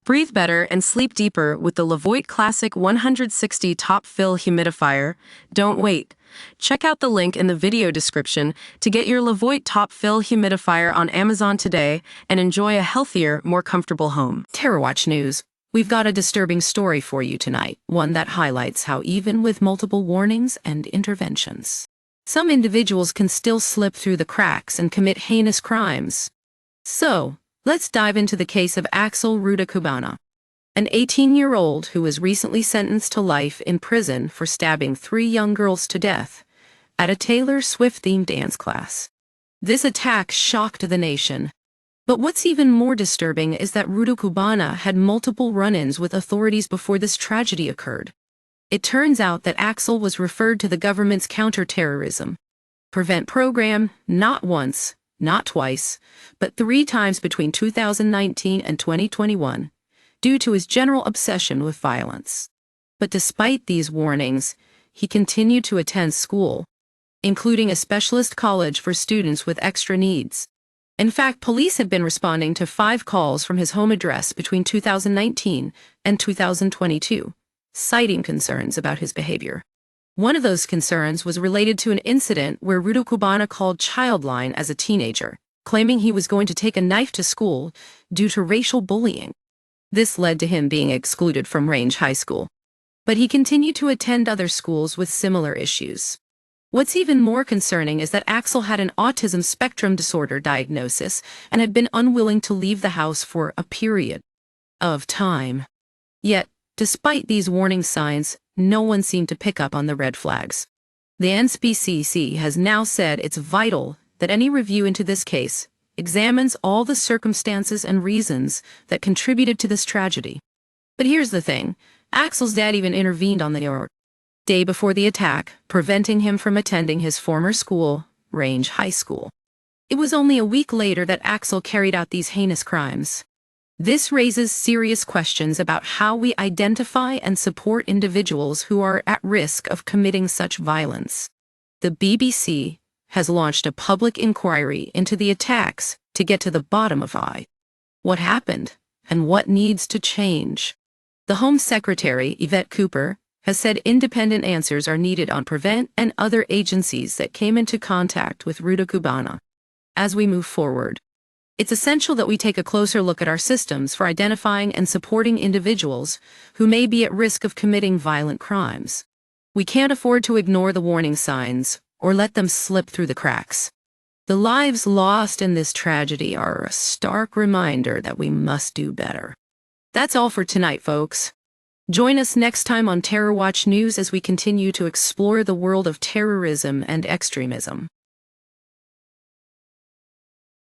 Breathe better and sleep deeper with the Levoit Classic 160 Top Fill Humidifier. Don't wait. Check out the link in the video description to get your Levoit Top Fill Humidifier on Amazon today and enjoy a healthier, more comfortable home. Terror Watch News. We've got a disturbing story for you tonight, one that highlights how even with multiple warnings and interventions, some individuals can still slip through the cracks and commit heinous crimes. So, let's dive into the case of Axelerudakubana, an 18-year-old who was recently sentenced to life in prison for stabbing 3 young girls to death at a Taylor Swift-themed dance class. This attack shocked the nation. But what's even more disturbing is that Rudakubana had multiple run-ins with authorities before this tragedy occurred. It turns out that Axel was referred to the government's counter-terrorism prevent program not once, not twice, but 3 times between 2019 and 2021, due to his general obsession with violence. But despite these warnings, he continued to attend school, including a specialist college for students with extra needs. In fact, police have been responding to 5 calls from his home address between 2019 and 2022, citing concerns about his behavior. One of those concerns was related to an incident where Rudakubana called Childline as a teenager, claiming he was going to take a knife to school due to racial bullying. This led to him being excluded from Range High School. But he continued to attend other schools with similar issues. What's even more concerning is that Axel had an autism spectrum disorder diagnosis and had been unwilling to leave the house for a period of time. Yet, despite these warning signs, no one seemed to pick up on the red flags. The NCPC has now said it's vital that any review into this case examines all the circumstances and reasons that contributed to this tragedy. But here's the thing, Axel's dad even intervened on the day before the attack, preventing him from attending his former school, Range High School. It was only a week later that Axel carried out these heinous crimes. This raises serious questions about how we identify and support individuals who are at risk of committing such violence. The BBC has launched a public inquiry into the attacks to get to the bottom of what happened and what needs to change. The Home Secretary, Yvette Cooper, has said independent answers are needed on Prevent and other agencies that came into contact with Rudakubana. As we move forward, it's essential that we take a closer look at our systems for identifying and supporting individuals who may be at risk of committing violent crimes. We can't afford to ignore the warning signs or let them slip through the cracks. The lives lost in this tragedy are a stark reminder that we must do better. That's all for tonight, folks. Join us next time on Terror Watch News as we continue to explore the world of terrorism and extremism.